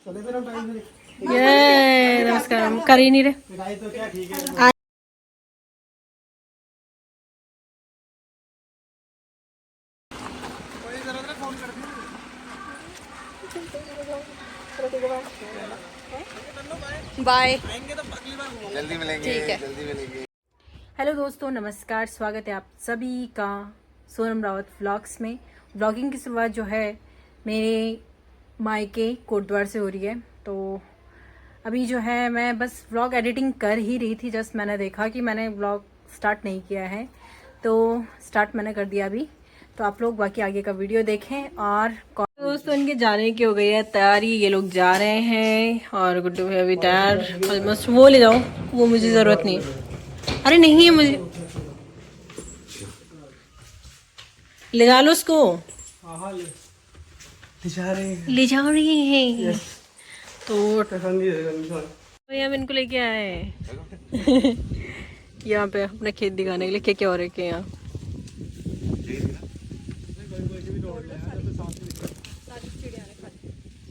ये नमस्कार कर ही नहीं रहे। बाय, जल्दी मिलेंगे, ठीक है। जल्दी मिलेंगे। हेलो दोस्तों, नमस्कार। स्वागत है आप सभी का सोनम रावत व्लॉग्स में। व्लॉगिंग की शुरुआत जो है मेरे मायके कोटद्वार से हो रही है। तो अभी जो है मैं बस व्लॉग एडिटिंग कर ही रही थी। जस्ट मैंने देखा कि मैंने व्लॉग स्टार्ट नहीं किया है, तो स्टार्ट मैंने कर दिया अभी। तो आप लोग बाकी आगे का वीडियो देखें। और दोस्तों इनके जाने की हो गई है तैयारी, ये लोग जा रहे हैं और गुड्डू है अभी तैयार ऑलमोस्ट। वो ले जाओ, वो मुझे ज़रूरत नहीं है। अरे नहीं है, मुझे ले जा लो उसको। ले जा रही है तो भैया हम इनको लेके आए हैं यहाँ पे अपना खेत दिखाने के लिए। क्या क्या हो रखे हैं यहाँ।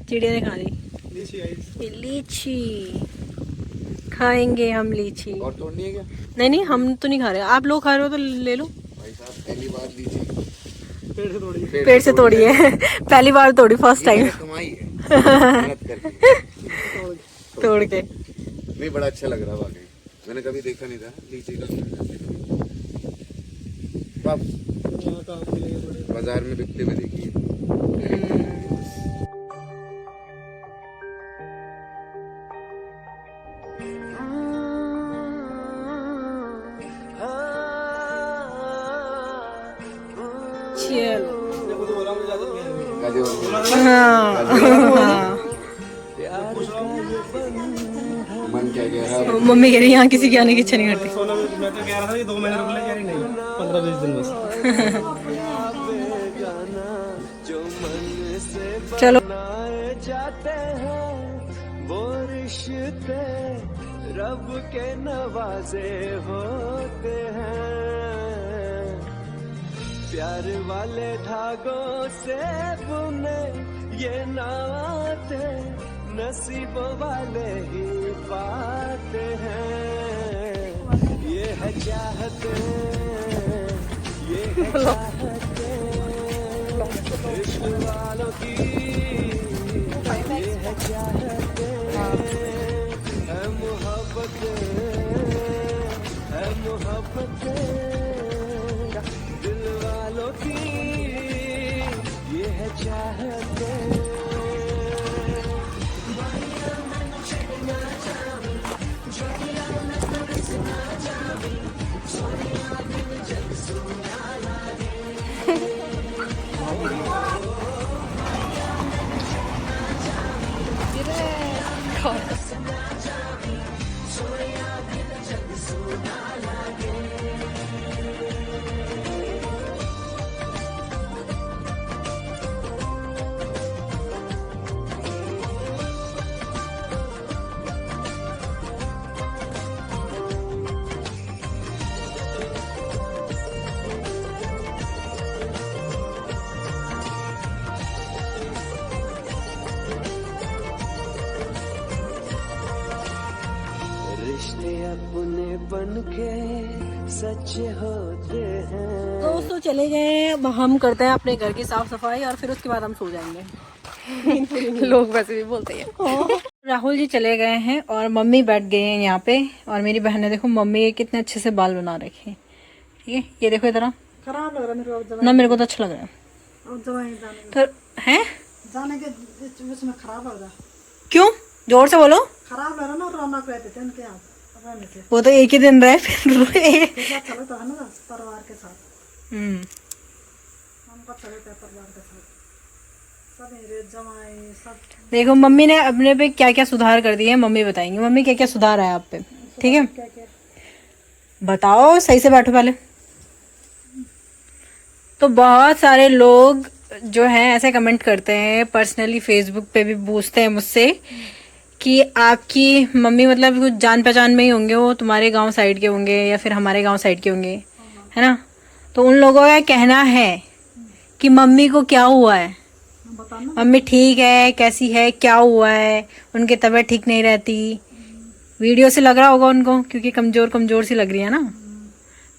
चिड़िया ने खा ली लीची। खाएंगे हम लीची। और तोड़नी है क्या? नहीं नहीं, हम तो नहीं खा रहे। आप लोग खा रहे हो तो ले लो। भाई साहब पहली बार लीची पेड़ से तोड़ी है पहली बार तोड़ी, फर्स्ट टाइम कमाई है मेहनत करके तोड़ के। नहीं, बड़ा अच्छा लग रहा है वाकई। मैंने कभी देखा नहीं था लीची का। बाजार में बिकते हुए देखी है। मन क्या कह रहा है? मम्मी कह रही है यहाँ किसी के आने की इच्छा नहीं करती। मैं तो कह रहा था कि 2 महीने रुक ले, कह रही नहीं 15-20 दिन बस। चलो जाते हैं वो रिश्ते रब के नवाजे होते हैं। प्यार वाले धागों से बुने ये नाते नसीब वाले ही पाते हैं। ये है चाहते, ये है चाहते इश्क वालों की, ये है चाहते है मोहब्बत, है मोहब्बत दिल वालों की, ये है चाहते। रिश्ते अपने बनके सच्चे होते हैं। दोस्तों चले गए। अब हम करते हैं अपने घर की साफ सफाई और फिर उसके बाद हम सो जाएंगे लोग वैसे भी बोलते हैं। राहुल जी चले गए हैं और मम्मी बैठ गए हैं यहाँ पे। और मेरी बहन ने देखो मम्मी के कितने अच्छे से बाल बना रखे हैं। ठीक है, ये देखो इधर खराब लग रहा है मेरे को ना, मेरे को तो अच्छा लग रहा है। अब दवाई जाने तो है जाने के उसमें खराब लग रहा। क्यों, जोर से बोलो। खराब लग रहा ना, रौनक रहते थे उनके यहाँ रहने से। वो तो एक ही दिन रहे फिर चलो तो है ना परिवार के साथ। हमको चले थे परिवार के साथ, सब मेरे जमाई सब। देखो मम्मी ने अपने पे क्या क्या सुधार कर दिए हैं, मम्मी बताएंगी। मम्मी क्या क्या सुधार है आप पे, ठीक है? क्या क्या बताओ, सही से बैठो पहले। तो बहुत सारे लोग जो हैं ऐसे कमेंट करते हैं, पर्सनली फेसबुक पे भी पूछते हैं मुझसे कि आपकी मम्मी मतलब कुछ जान पहचान में ही होंगे, वो तुम्हारे गांव साइड के होंगे या फिर हमारे गांव साइड के होंगे, है ना? तो उन लोगों का कहना है कि मम्मी को क्या हुआ है, बताना। मम्मी ठीक है, कैसी है, क्या हुआ है, उनकी तबीयत ठीक नहीं रहती। वीडियो से लग रहा होगा उनको, क्योंकि कमजोर कमजोर सी लग रही है ना।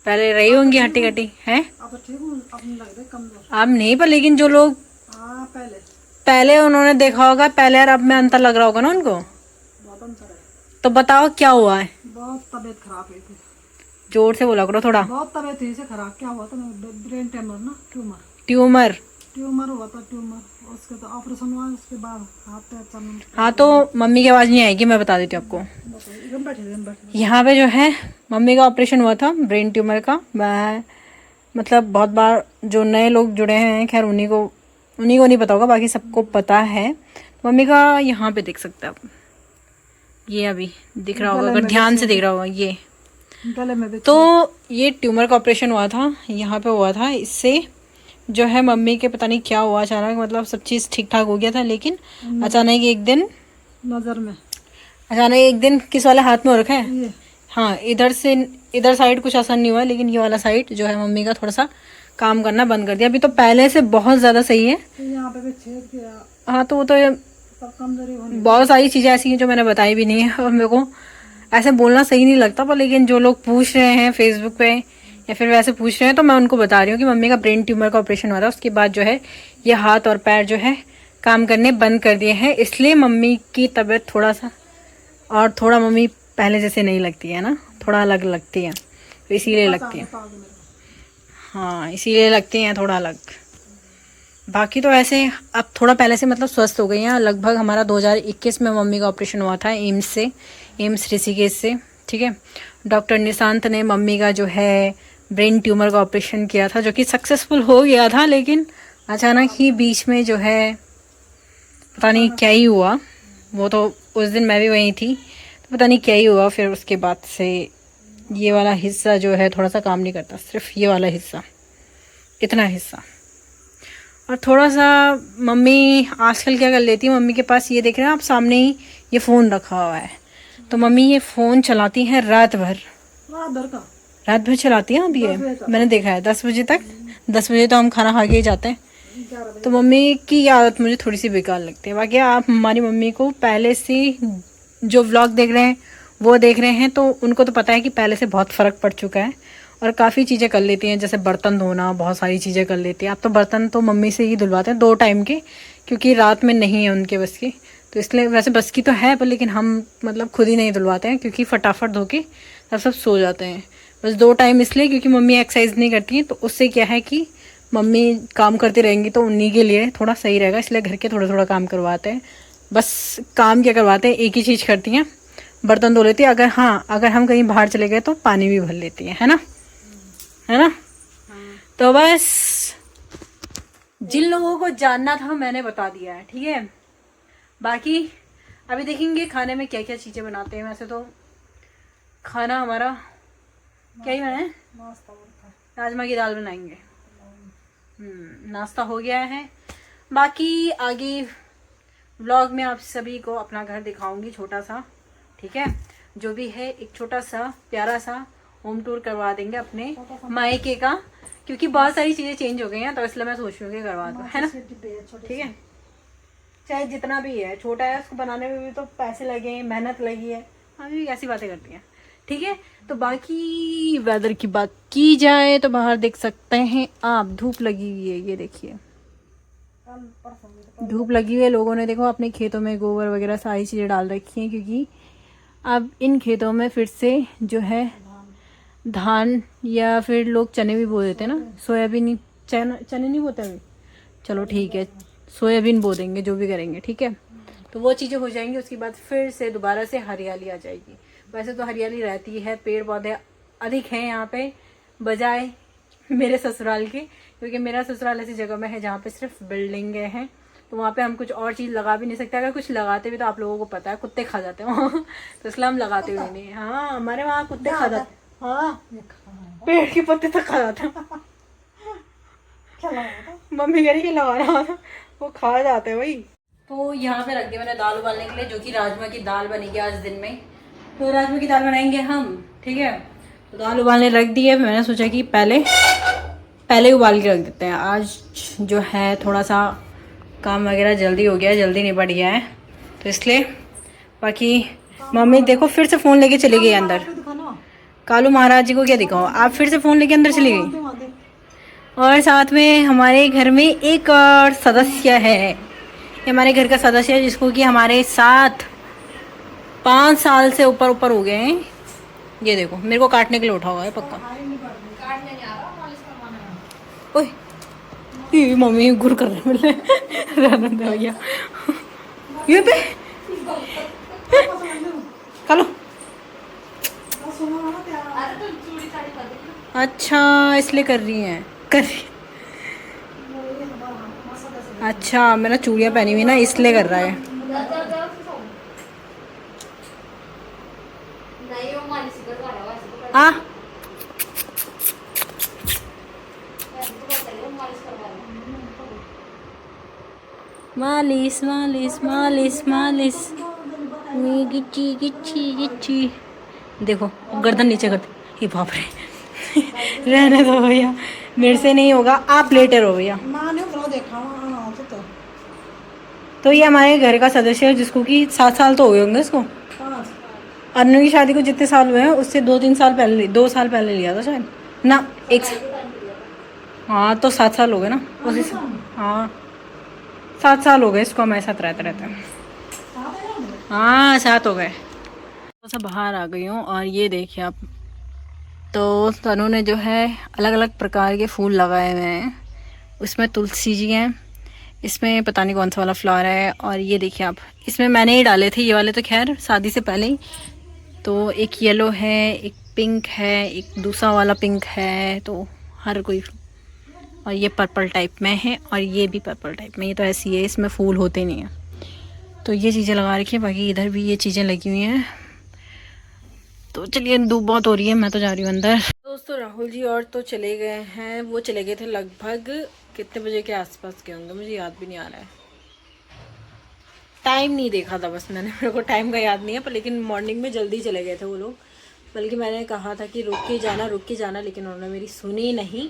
पहले रही होंगी हट्टी कट्टी है। अब तो ठीक हूँ, अब नहीं लग रही कमजोर। अब नहीं, पर लेकिन जो लोग हाँ पहले पहले उन्होंने देखा होगा, पहले और अब में अंतर लग रहा होगा ना उनको। बहुत अंतर है। तो बताओ क्या हुआ है। बहुत तबीयत खराब हुई थी, जोर से बोला करो थोड़ा। बहुत तबीयत हुई से खराब। क्या हुआ था, ब्रेन ट्यूमर ना, ट्यूमर। ट्यूमर हुआ था, ट्यूमर। उसके तो ऑपरेशन हुआ, उसके बाद हाथ पैर चलने। हाँ तो मम्मी की आवाज़ नहीं आएगी, मैं बता देती हूँ आपको। एकदम बैठे। यहाँ पे जो है मम्मी का ऑपरेशन हुआ था ब्रेन ट्यूमर का। मैं मतलब बहुत बार जो नए लोग जुड़े हैं, खैर उन्हीं को नहीं पता होगा, बाकी सबको पता है। मम्मी का यहाँ पे देख सकते हैं आप, ये अभी दिख रहा होगा, अगर ध्यान से देख रहा होगा ये। गले में भी तो ये ट्यूमर का ऑपरेशन हुआ था, यहाँ पे हुआ था। इससे जो है मम्मी के पता नहीं क्या हुआ अचानक, मतलब सब चीज़ ठीक ठाक हो गया था, लेकिन अचानक एक दिन किस वाले हाथ में हो रखा है। ये हाँ, इधर साइड कुछ असर नहीं हुआ, लेकिन ये वाला साइड जो है मम्मी का थोड़ा सा काम करना बंद कर दिया। अभी तो पहले से बहुत ज़्यादा सही है। यहाँ पे भी छेद किया, हाँ तो वो तो पर कमजोरी होनी। बहुत सारी चीज़ें ऐसी हैं जो मैंने बताई भी नहीं है, और मेरे को ऐसे बोलना सही नहीं लगता, पर लेकिन जो लोग पूछ रहे हैं फेसबुक पे या फिर वैसे पूछ रहे हैं, तो मैं उनको बता रही हूँ कि मम्मी का ब्रेन ट्यूमर का ऑपरेशन हुआ था। उसके बाद जो है ये हाथ और पैर जो है काम करने बंद कर दिए हैं, इसलिए मम्मी की तबीयत थोड़ा मम्मी पहले जैसे नहीं लगती है ना, थोड़ा अलग लगती है, तो इसीलिए लगती है। हाँ, इसीलिए लगती हैं थोड़ा अलग। बाकी तो ऐसे अब थोड़ा पहले से मतलब स्वस्थ हो गई हैं। लगभग हमारा 2021 में मम्मी का ऑपरेशन हुआ था एम्स ऋषिकेश से, ठीक है। डॉक्टर निशांत ने मम्मी का जो है ब्रेन ट्यूमर का ऑपरेशन किया था, जो कि सक्सेसफुल हो गया था, लेकिन अचानक ही बीच में जो है पता नहीं क्या ही हुआ। वो तो उस दिन मैं भी वहीं थी, तो पता नहीं क्या ही हुआ। फिर उसके बाद से ये वाला हिस्सा जो है थोड़ा सा काम नहीं करता, सिर्फ ये वाला हिस्सा, इतना हिस्सा। और थोड़ा सा मम्मी आजकल क्या कर लेती है, मम्मी के पास ये देख रहे हैं आप सामने ही ये फ़ोन रखा हुआ है, तो मम्मी ये फ़ोन चलाती हैं रात भर चलाती हैं। अब ये मैंने देखा है 10 बजे तक। 10 बजे तो हम खाना खा के ही जाते हैं, तो मम्मी की आदत मुझे थोड़ी सी बेकार लगती है। बाकी आप हमारी मम्मी को पहले से जो व्लॉग देख रहे हैं वो देख रहे हैं, तो उनको तो पता है कि पहले से बहुत फ़र्क पड़ चुका है, और काफ़ी चीज़ें कर लेती हैं, जैसे बर्तन धोना, बहुत सारी चीज़ें कर लेती हैं। आप तो बर्तन तो मम्मी से ही धुलवाते हैं 2 टाइम के, क्योंकि रात में नहीं है उनके बस की, तो इसलिए वैसे बस की तो है, पर लेकिन हम मतलब खुद ही नहीं धुलवाते हैं, क्योंकि फटाफट धो के सब सो जाते हैं। बस 2 टाइम इसलिए क्योंकि मम्मी एक्सरसाइज नहीं करती हैं, तो उससे क्या है कि मम्मी काम करती रहेंगी तो उन्हीं के लिए थोड़ा सही रहेगा, इसलिए घर के थोड़ा काम करवाते हैं। बस काम क्या करवाते हैं, एक ही चीज़ करती हैं, बर्तन धो लेती है। अगर हम कहीं बाहर चले गए तो पानी भी भर लेती है ना। तो बस जिन लोगों को जानना था मैंने बता दिया है, ठीक है। बाकी अभी देखेंगे खाने में क्या क्या चीज़ें बनाते हैं। वैसे तो खाना हमारा क्या ही बनाए, राजमा की दाल बनाएंगे। नाश्ता हो गया है। बाकी आगे व्लॉग में आप सभी को अपना घर दिखाऊंगी छोटा सा, ठीक है। जो भी है एक छोटा सा प्यारा सा होम टूर करवा देंगे अपने मायके का, क्योंकि बहुत सारी चीज़ें चेंज हो गई हैं, तो इसलिए मैं सोच रही हूँ कि करवा दूँ, है ना। ठीक है, चाहे जितना भी है, छोटा है, उसको बनाने में भी तो पैसे लगे हैं, मेहनत लगी है। हम भी ऐसी बातें करती हैं, ठीक है। तो बाकी वेदर की बात की जाए तो बाहर देख सकते हैं आप, धूप लगी हुई है, ये देखिए धूप लगी हुई है। लोगों ने देखो अपने खेतों में गोबर वगैरह सारी चीज़ें डाल रखी हैं, क्योंकि अब इन खेतों में फिर से जो है धान या फिर लोग चने भी बो देते हैं ना, सोयाबीन, चने नहीं बोते अभी, चलो ठीक है, सोयाबीन बो देंगे, जो भी करेंगे, ठीक है। तो वो चीज़ें हो जाएंगी, उसके बाद फिर से दोबारा से हरियाली आ जाएगी। वैसे तो हरियाली रहती है, पेड़ पौधे अधिक हैं यहाँ पे बजाय मेरे ससुराल के, क्योंकि मेरा ससुराल ऐसी जगह में है जहाँ पे सिर्फ बिल्डिंगें हैं, तो वहाँ पे हम कुछ और चीज़ लगा भी नहीं सकते। अगर कुछ लगाते भी तो आप लोगों को पता है कुत्ते खा जाते हैं वहाँ, तो इसलिए हम लगाते हुए नहीं। हाँ, हमारे वहाँ कुत्ते खा जाते हैं, हाँ, पेड़ के पत्ते तक खा जाते हैं। मम्मी कह रही कि लगा रहा था, वो खा जाते हैं भाई। तो यहाँ पे रख दिया मैंने दाल उबालने के लिए, जो कि राजमा की दाल बनेगी आज दिन में। तो राजमा की दाल बनाएंगे हम, ठीक है। तो दाल उबालने रख दी है, मैंने सोचा कि पहले उबाल के रख देते हैं। आज जो है थोड़ा सा काम वगैरह जल्दी हो गया, जल्दी निपट गया है, तो इसलिए। बाकी मम्मी देखो फिर से फ़ोन लेके चली गई अंदर। कालू महाराज जी को क्या दिखाओ, आप फिर से फ़ोन लेके अंदर चली गई। और साथ में हमारे घर में एक और सदस्य है, ये हमारे घर का सदस्य है जिसको कि हमारे साथ 5 साल से ऊपर हो गए हैं। ये देखो मेरे को काटने के लिए उठा हुआ है पक्का। ओए ये मम्मी गुर कर रहे हैं भैया ये पे चलो। अच्छा इसलिए कर रही हैं अच्छा मेरा चूड़ियाँ पहनी हुई ना इसलिए कर रहा है। आ मालिश मालिश मालिश मालिश गिच्ची गिच्ची गिच्ची। देखो गर्दन नीचे कर दे, बाप रे रहने दो भैया, मेरे से नहीं होगा, आप लेटे रहो भैया। तो ये हमारे घर का सदस्य है जिसको कि 7 साल तो हो गए होंगे इसको। अनु की शादी को जितने साल हुए हैं उससे 2-3 साल पहले, 2 साल पहले लिया था शायद ना, 1 हाँ तो 7 साल हो गए ना उसी से। हाँ 7 साल हो गए इसको हमारे साथ रहते हाँ 7 हो गए। तो सब बाहर आ गई हूँ और ये देखिए आप, तो तनु ने जो है अलग अलग प्रकार के फूल लगाए हुए हैं। उसमें तुलसी जी हैं, इसमें पता नहीं कौन सा वाला फ्लावर है, और ये देखिए आप इसमें मैंने ही डाले थे ये वाले, तो खैर शादी से पहले ही। तो एक येलो है, एक पिंक है, एक दूसरा वाला पिंक है, तो हर कोई, और ये पर्पल टाइप में है और ये भी पर्पल टाइप में, ये तो ऐसी है इसमें फूल होते नहीं हैं। तो ये चीज़ें लगा रखी हैं, बाकी इधर भी ये चीज़ें लगी हुई हैं। तो चलिए धूप बहुत हो रही है, मैं तो जा रही हूँ अंदर। दोस्तों राहुल जी और तो चले गए हैं, वो चले गए थे लगभग कितने बजे के आसपास के होंगे, मुझे याद भी नहीं आ रहा है, टाइम नहीं देखा था बस मैंने, मेरे को टाइम का याद नहीं है, पर लेकिन मॉर्निंग में जल्दी चले गए थे वो लोग। बल्कि मैंने कहा था कि रुक के जाना, लेकिन उन्होंने मेरी सुनी नहीं।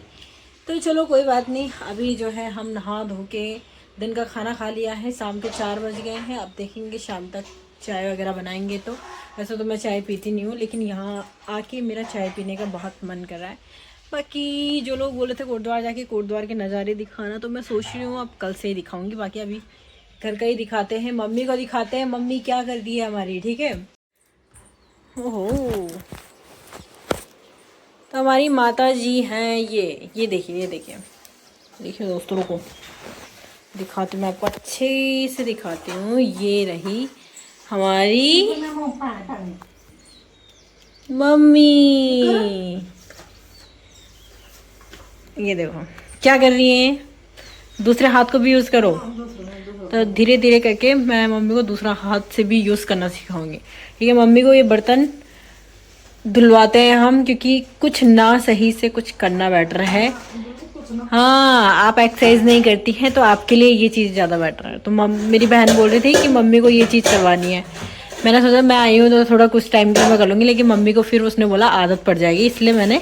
तो चलो कोई बात नहीं, अभी जो है हम नहा धो के दिन का खाना खा लिया है, शाम के 4 बज गए हैं। अब देखेंगे शाम तक चाय वगैरह बनाएंगे। तो वैसे तो मैं चाय पीती नहीं हूँ, लेकिन यहाँ आके मेरा चाय पीने का बहुत मन कर रहा है। बाकी जो लोग बोले थे कोटद्वार जाके कोटद्वार के नज़ारे दिखाना, तो मैं सोच रही हूँ अब कल से ही दिखाऊंगी। बाकी अभी घर का ही दिखाते हैं, मम्मी को दिखाते हैं, मम्मी क्या कर रही है हमारी, ठीक है। ओहो तो हमारी माता जी हैं ये देखिए, देखिए दोस्तों, रुको दिखाती हूँ मैं आपको, अच्छे से दिखाती हूँ। ये रही हमारी मम्मी, ये देखो क्या कर रही हैं, दूसरे हाथ को भी यूज़ करो। तो धीरे धीरे करके मैं मम्मी को दूसरा हाथ से भी यूज़ करना सिखाऊंगी, ठीक है। मम्मी को ये बर्तन धुलवाते हैं हम, क्योंकि कुछ ना सही से कुछ करना बेटर है। हाँ आप एक्सरसाइज नहीं करती हैं तो आपके लिए ये चीज़ ज़्यादा बेटर है। तो मेरी बहन बोल रही थी कि मम्मी को ये चीज़ करवानी है। मैंने सोचा मैं आई हूँ तो थोड़ा कुछ टाइम के लिए मैं कर लूँगी, लेकिन मम्मी को फिर उसने बोला आदत पड़ जाएगी, इसलिए मैंने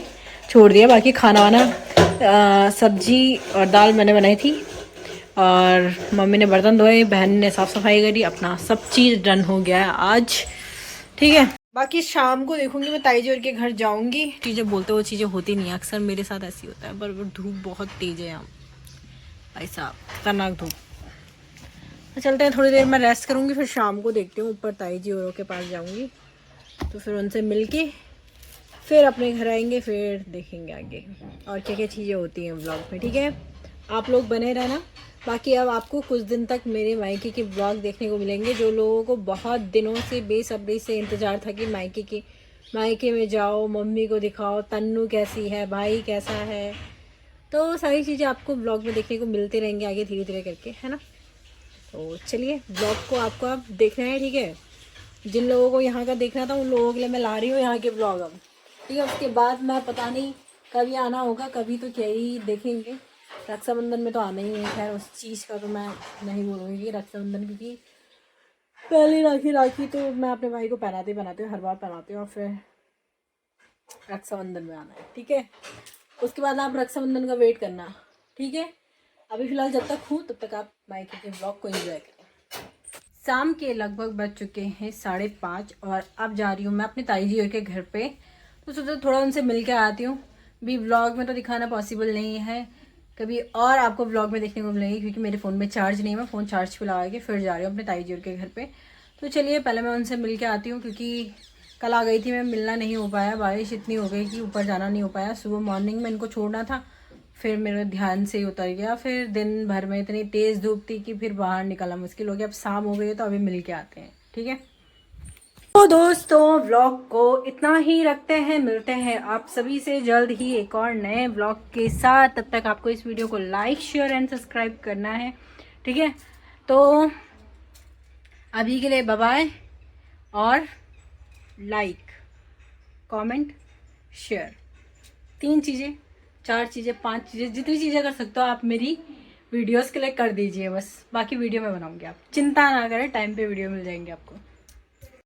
छोड़ दिया। बाकी खाना वाना सब्जी और दाल मैंने बनाई थी, और मम्मी ने बर्तन धोए, बहन ने साफ़ सफाई करी, अपना सब चीज़ डन हो गया है आज, ठीक है। बाकी शाम को देखूंगी मैं ताई जी और के घर जाऊंगी। चीज़ें बोलते वो चीज़ें होती नहीं, अक्सर मेरे साथ ऐसी होता है। पर धूप बहुत तेज़ है यहाँ भाई साहब, खतरनाक धूप। तो चलते हैं, थोड़ी देर मैं रेस्ट करूंगी, फिर शाम को देखती हूँ ऊपर ताई जी औरों के पास जाऊंगी, तो फिर उनसे मिल के फिर अपने घर आएंगे, फिर देखेंगे आगे और क्या क्या चीज़ें होती हैं व्लॉग में, ठीक है। आप लोग बने रहना। बाकी अब आपको कुछ दिन तक मेरे मायके के व्लॉग देखने को मिलेंगे। जो लोगों को बहुत दिनों से बेसब्री से इंतज़ार था कि मायके में जाओ, मम्मी को दिखाओ, तन्नू कैसी है, भाई कैसा है, तो सारी चीज़ें आपको व्लॉग में देखने को मिलते रहेंगे आगे धीरे धीरे करके, है ना। तो चलिए व्लॉग को आपको अब देखना है, ठीक है। जिन लोगों को यहाँ का देखना था उन लोगों के लिए मैं ला रही हूँ यहाँ के व्लॉग अब, ठीक है। उसके बाद मैं पता नहीं कभी आना होगा, कभी तो क्या ही देखेंगे। रक्षाबंधन में तो आना ही है, खैर उस चीज़ का तो मैं नहीं बोलूँगी कि रक्षाबंधन, क्योंकि पहली राखी तो मैं अपने भाई को पहनाती हूँ, हर बार पहनाती हूँ, और फिर रक्षाबंधन में आना है, ठीक है। उसके बाद आप रक्षाबंधन का वेट करना, ठीक है। अभी फिलहाल जब तक हूँ तब तक आप मायके के ब्लॉग को एंजॉय करें। शाम के लगभग बज चुके हैं 5:30 और अब जा रही हूँ मैं अपने ताई जी के घर पे। तो सोचा थोड़ा उनसे मिल के आती हूँ। भी व्लॉग में तो दिखाना पॉसिबल नहीं है, कभी और आपको व्लॉग में देखने को मिलेगी क्योंकि मेरे फ़ोन में चार्ज नहीं है। मैं फ़ोन चार्ज पे लगा के फिर जा रही हूँ अपने ताई जी के घर पे। तो चलिए पहले मैं उनसे मिल के आती हूँ क्योंकि कल आ गई थी मैं, मिलना नहीं हो पाया, बारिश इतनी हो गई कि ऊपर जाना नहीं हो पाया। सुबह मॉर्निंग में इनको छोड़ना था, फिर मेरे ध्यान से ही उतर गया। फिर दिन भर में इतनी तेज़ धूप थी कि फिर बाहर निकलना मुश्किल हो गया। अब शाम हो गई है तो अभी मिल के आते हैं, ठीक है। तो दोस्तों व्लॉग को इतना ही रखते हैं, मिलते हैं आप सभी से जल्द ही एक और नए व्लॉग के साथ। तब तक आपको इस वीडियो को लाइक शेयर एंड सब्सक्राइब करना है, ठीक है। तो अभी के लिए बाय बाय, और लाइक कमेंट शेयर 3 चीज़ें 4 चीज़ें 5 चीज़ें जितनी चीज़ें कर सकते हो आप मेरी वीडियोस के लिए कर दीजिए बस। बाकी वीडियो मैं बनाऊंगी, आप चिंता ना करें, टाइम पे वीडियो मिल जाएंगे आपको।